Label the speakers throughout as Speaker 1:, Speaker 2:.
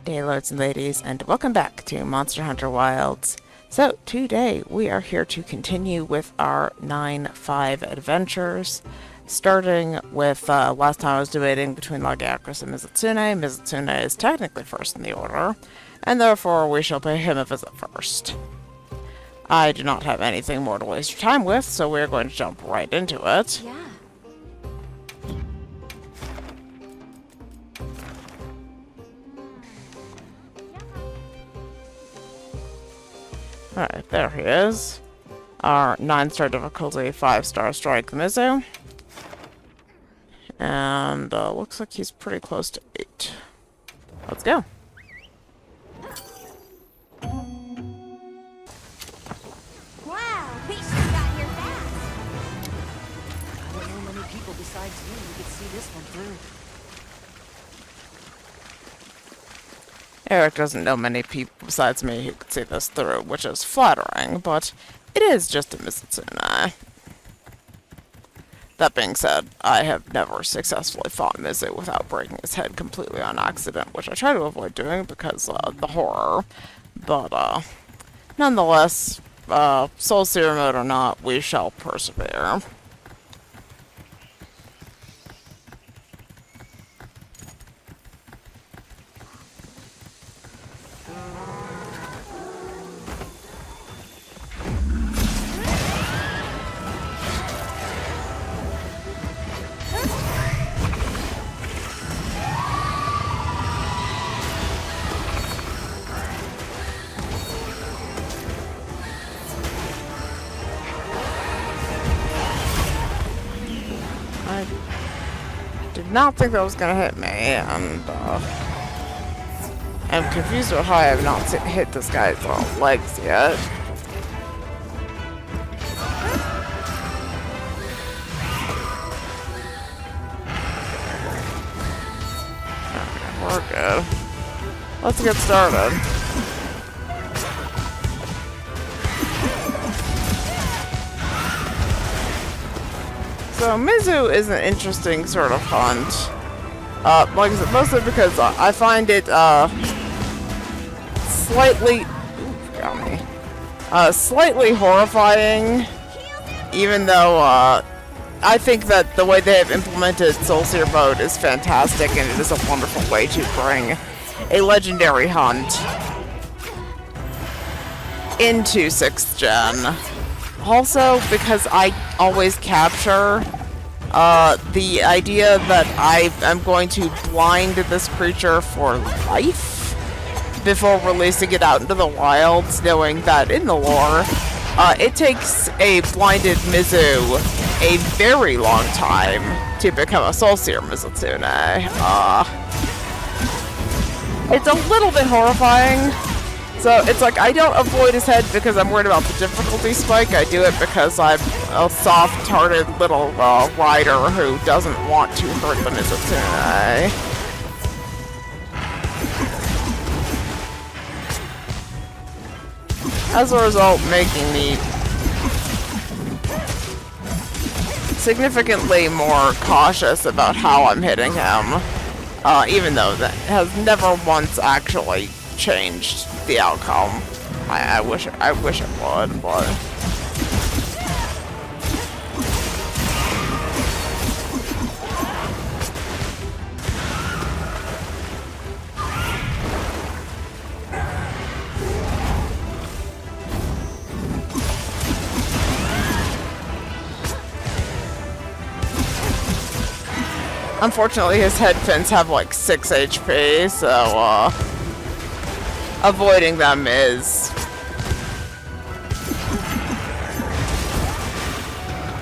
Speaker 1: Day lords and ladies, and welcome back to Monster Hunter Wilds. So, today we are here to continue with our 9-5 adventures, starting with, last time I was debating between Lagiacrus and Mizutsune. Mizutsune is technically first in the order, and therefore we shall pay him a visit first. I do not have anything more to waste your time with, so we're going to jump right into it.
Speaker 2: Yeah.
Speaker 1: Alright, there he is. Our 9-star difficulty, 5-star strike Mizu. And looks like he's pretty close to 8. Let's go.
Speaker 2: Wow, we sure got here fast.
Speaker 3: I don't know many people besides you who could see this one through.
Speaker 1: Eric doesn't know many people besides me who could see this through, which is flattering, but it is just a Mizutsune. That being said, I have never successfully fought Mizu without breaking his head completely on accident, which I try to avoid doing because the horror. But nonetheless, Soul Seer mode or not, we shall persevere. I did not think that was going to hit me, and I'm confused with how I have not hit this guy's legs yet. Okay, we're good. Let's get started. So Mizu is an interesting sort of hunt. Like I said, mostly because I find it slightly horrifying, even though I think that the way they have implemented Soul Seer mode is fantastic, and it is a wonderful way to bring a legendary hunt into 6th gen. Also, because I always capture the idea that I am going to blind this creature for life before releasing it out into the wilds, knowing that in the lore, it takes a blinded Mizu a very long time to become a Soul Seer Mizutsune. It's a little bit horrifying. So it's like I don't avoid his head because I'm worried about the difficulty spike. I do it because I'm a soft-hearted little rider who doesn't want to hurt the Mizutsune. As a result, making me significantly more cautious about how I'm hitting him, even though that has never once actually changed the outcome. I wish it would, but unfortunately his head fins have like 6 HP, so avoiding them is...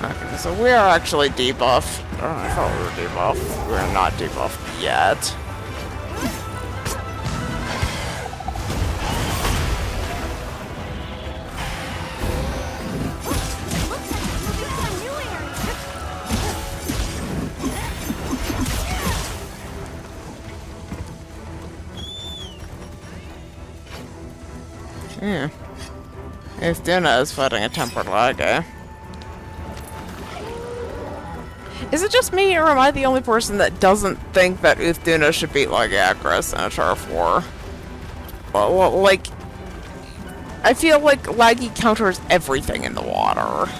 Speaker 1: Okay, so we are actually debuffed. Oh, I thought we were debuffed. We're not debuffed yet. Yeah. Ustuna is fighting a tempered Lage. Is it just me, or am I the only person that doesn't think that Ustuna should beat Lagiacrus in a turf war? like, I feel like laggy counters everything in the water.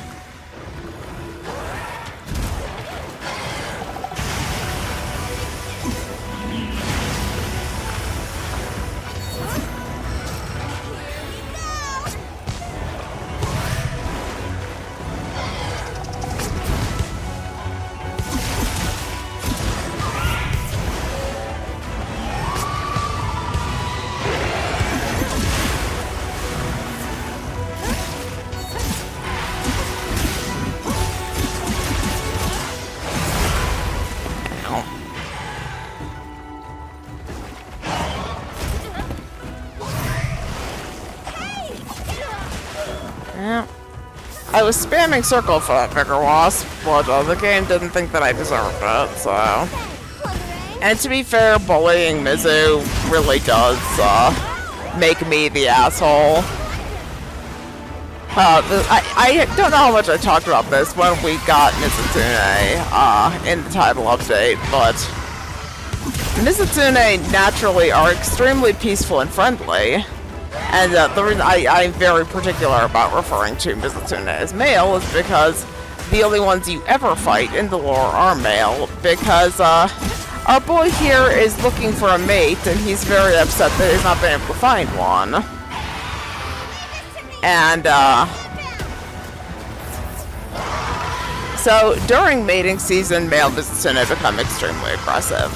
Speaker 1: Yeah. I was spamming circle for that bigger wasp, but the game didn't think that I deserved it, so... And to be fair, bullying Mizu really does, make me the asshole. I don't know how much I talked about this when we got Mizutsune, in the title update, but... Mizutsune naturally are extremely peaceful and friendly. And the reason I'm very particular about referring to Mizutsune as male is because the only ones you ever fight in the lore are male, because our boy here is looking for a mate, and he's very upset that he's not been able to find one. And so during mating season, male Mizutsune become extremely aggressive.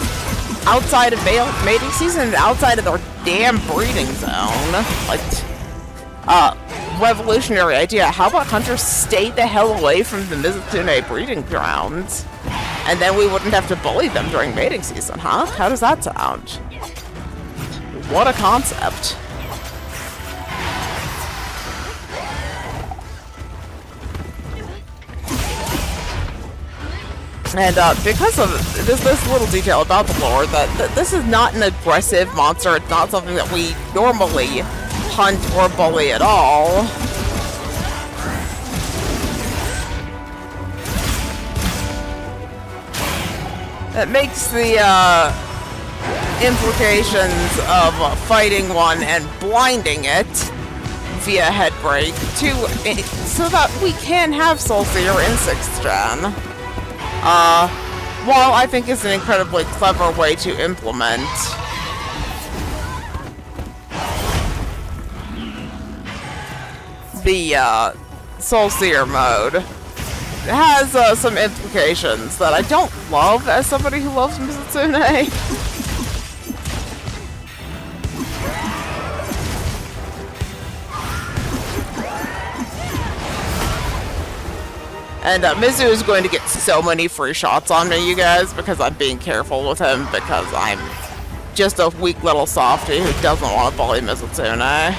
Speaker 1: Outside of mating season and outside of their damn breeding zone. Like, revolutionary idea. How about hunters stay the hell away from the Mizutsune breeding grounds? And then we wouldn't have to bully them during mating season, huh? How does that sound? What a concept. And because of this little detail about the lore, that this is not an aggressive monster, it's not something that we normally hunt or bully at all. That makes the implications of fighting one and blinding it via headbreak so that we can have Soul Seer in 6th gen. While I think is an incredibly clever way to implement the Soul Seer mode, it has some implications that I don't love as somebody who loves Mizutsune. And Mizu is going to get so many free shots on me, you guys, because I'm being careful with him, because I'm just a weak little softy who doesn't want to bully Mizutsune.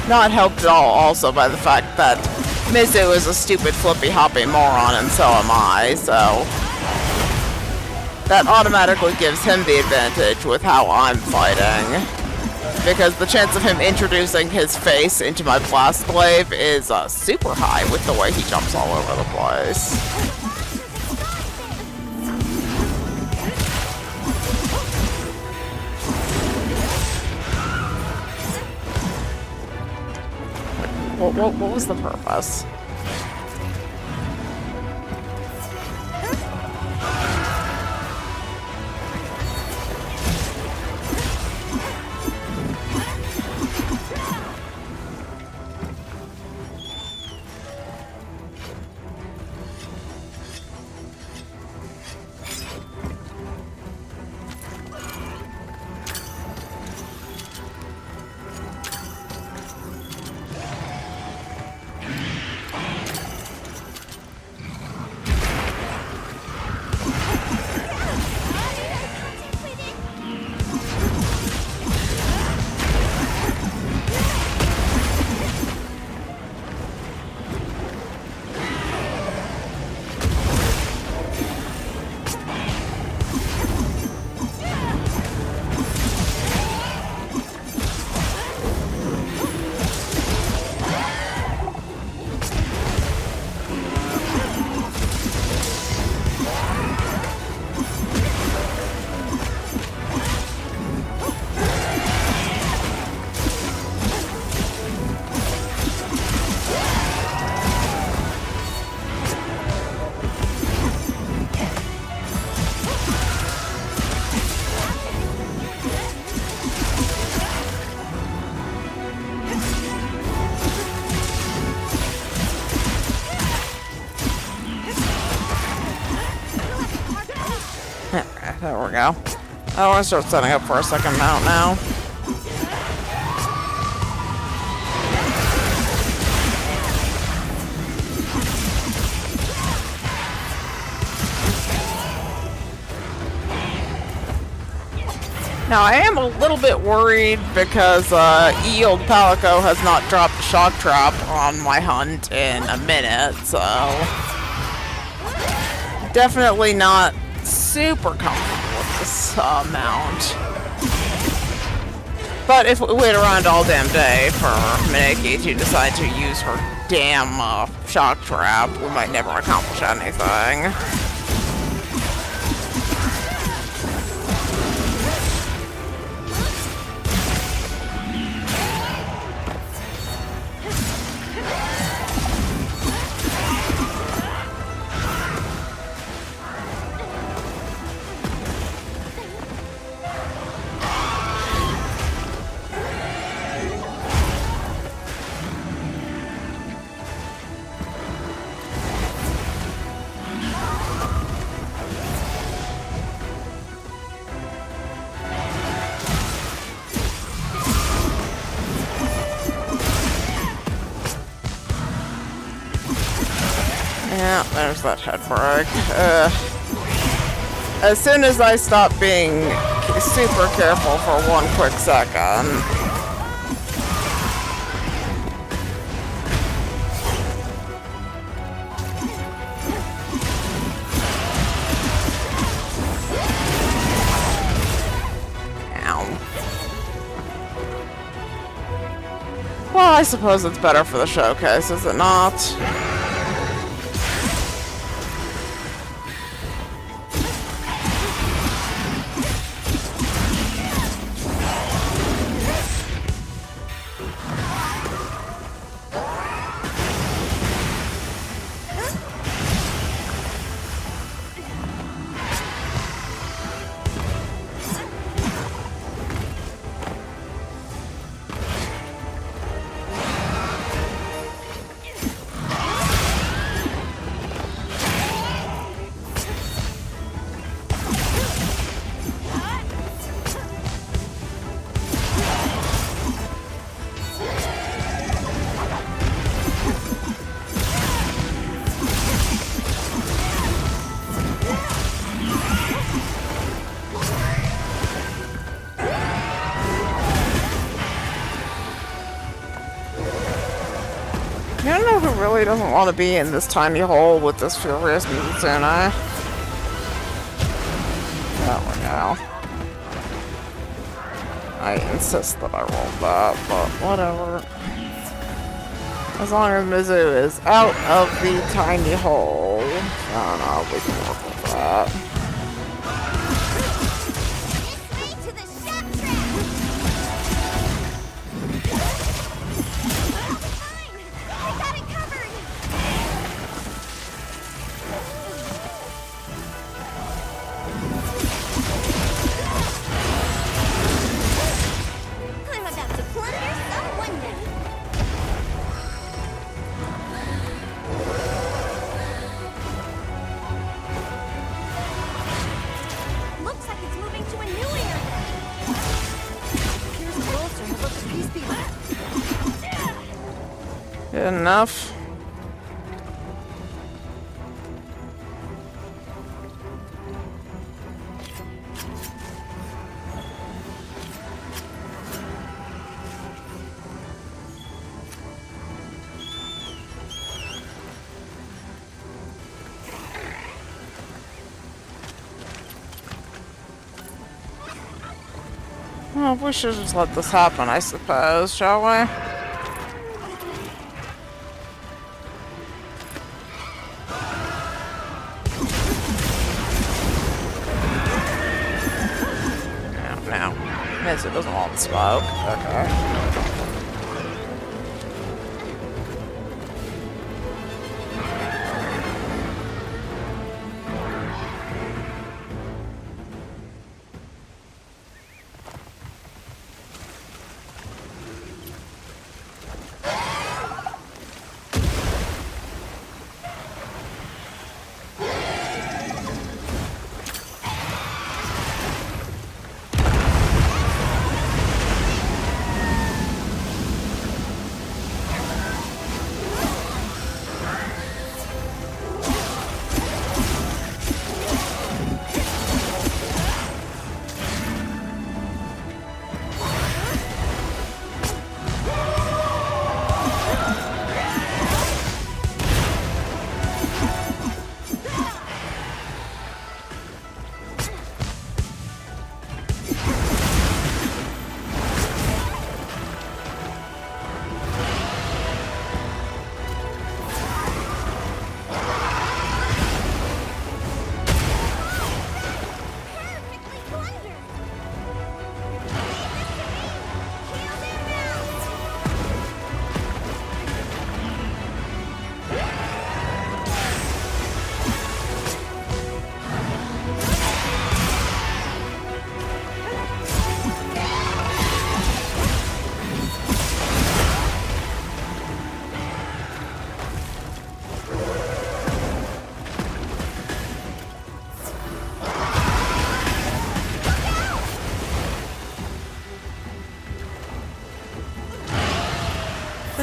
Speaker 1: Not helped at all also by the fact that Mizu is a stupid flippy-hoppy moron, and so am I, so that automatically gives him the advantage with how I'm fighting. Because the chance of him introducing his face into my blast glaive is super high with the way he jumps all over the place. What was the purpose? we go. I want to start setting up for a second mount now. Now, I am a little bit worried because E-Old Palico has not dropped a shock trap on my hunt in a minute, so definitely not super comfortable with this mount. But if we wait around all damn day for Miniki to decide to use her damn shock trap, we might never accomplish anything. Yeah, there's that head break. As soon as I stop being super careful for one quick second. Ow. Well, I suppose it's better for the showcase, is it not? You know who really doesn't want to be in this tiny hole with this furious Mizutsune? There we go. I insist that I rolled that, but whatever. As long as Mizu is out of the tiny hole, I don't know, we can work with that. Good enough. Well, we should just let this happen, I suppose, shall we? Mizu doesn't want the smoke. Okay.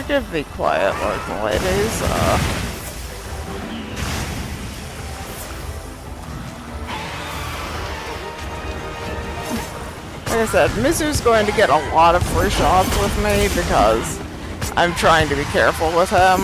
Speaker 1: Give the quiet, like, ladies. Like I said, Mizu's going to get a lot of free shots with me because I'm trying to be careful with him.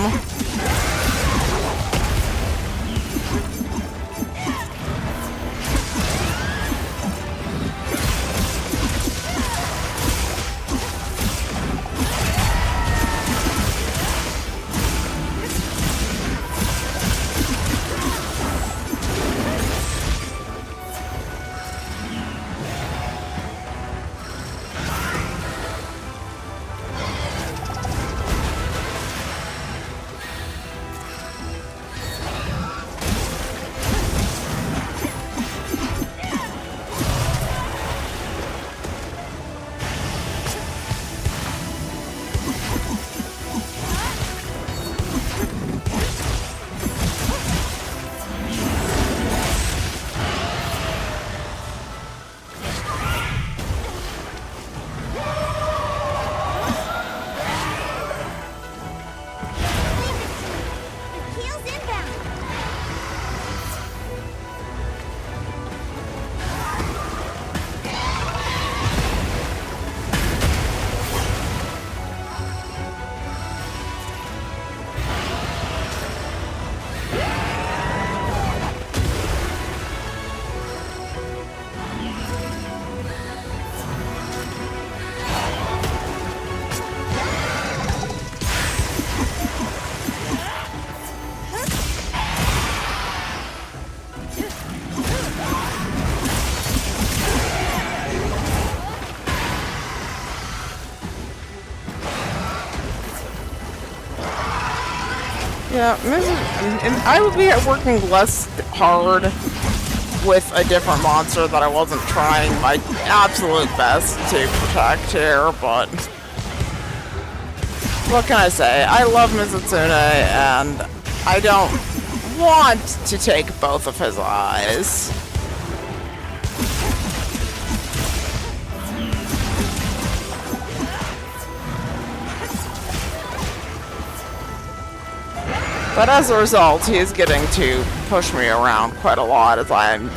Speaker 2: Heels inbound.
Speaker 1: Yeah, and I would be working less hard with a different monster that I wasn't trying my absolute best to protect here, but what can I say? I love Mizutsune, and I don't want to take both of his eyes. But as a result, he is getting to push me around quite a lot as I'm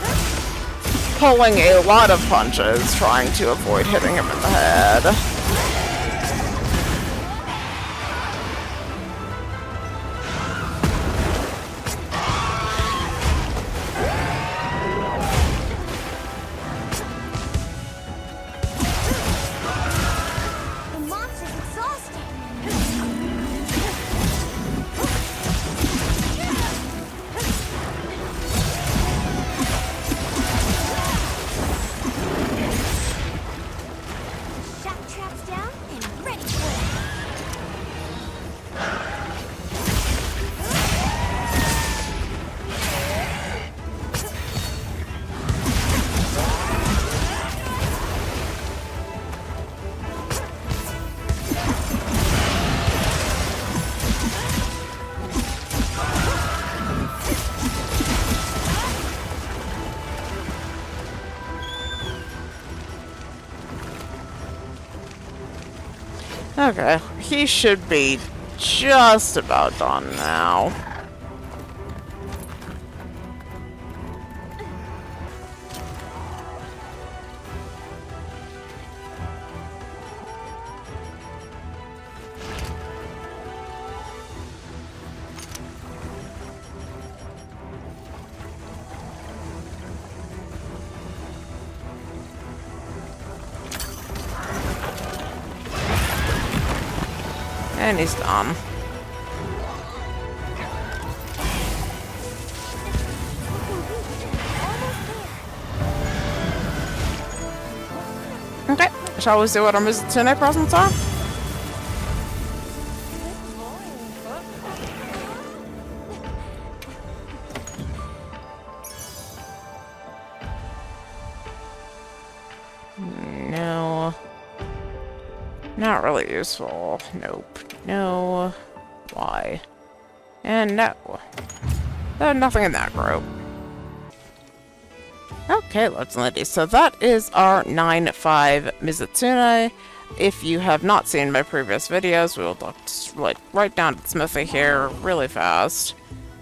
Speaker 1: pulling a lot of punches, trying to avoid hitting him in the head.
Speaker 2: The monster's exhausted. Shock traps down and ready for it.
Speaker 1: Okay, he should be just about done now. And he's done. Okay, shall we see what our Mizutsune presents are? No. Not really useful. Nope. No. Why? And no. Nothing in that group. Okay, lords and ladies. So that is our 9-5 Mizutsune. If you have not seen my previous videos, we will look like right down to Smithy here really fast.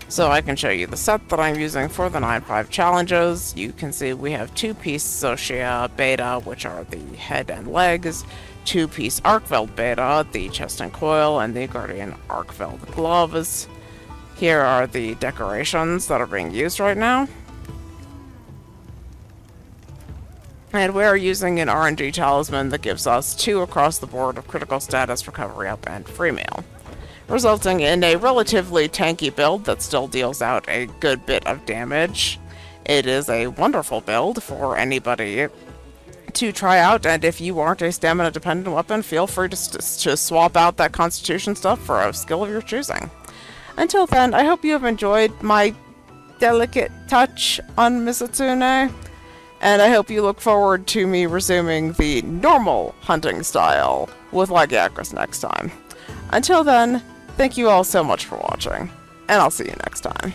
Speaker 1: So I can show you the set that I'm using for the 9.5 challenges. You can see we have 2-piece Socia Beta, which are the head and legs, 2-piece Arcveld Beta, the chest and coil, and the Guardian Arcveld gloves. Here are the decorations that are being used right now. And we are using an RNG talisman that gives us 2 across the board of critical status, recovery up, and free meal, resulting in a relatively tanky build that still deals out a good bit of damage. It is a wonderful build for anybody to try out, and if you aren't a stamina dependent weapon, feel free to swap out that constitution stuff for a skill of your choosing. Until then, I hope you have enjoyed my delicate touch on Mizutsune, and I hope you look forward to me resuming the normal hunting style with Lygiacris next time. Until then, thank you all so much for watching, and I'll see you next time.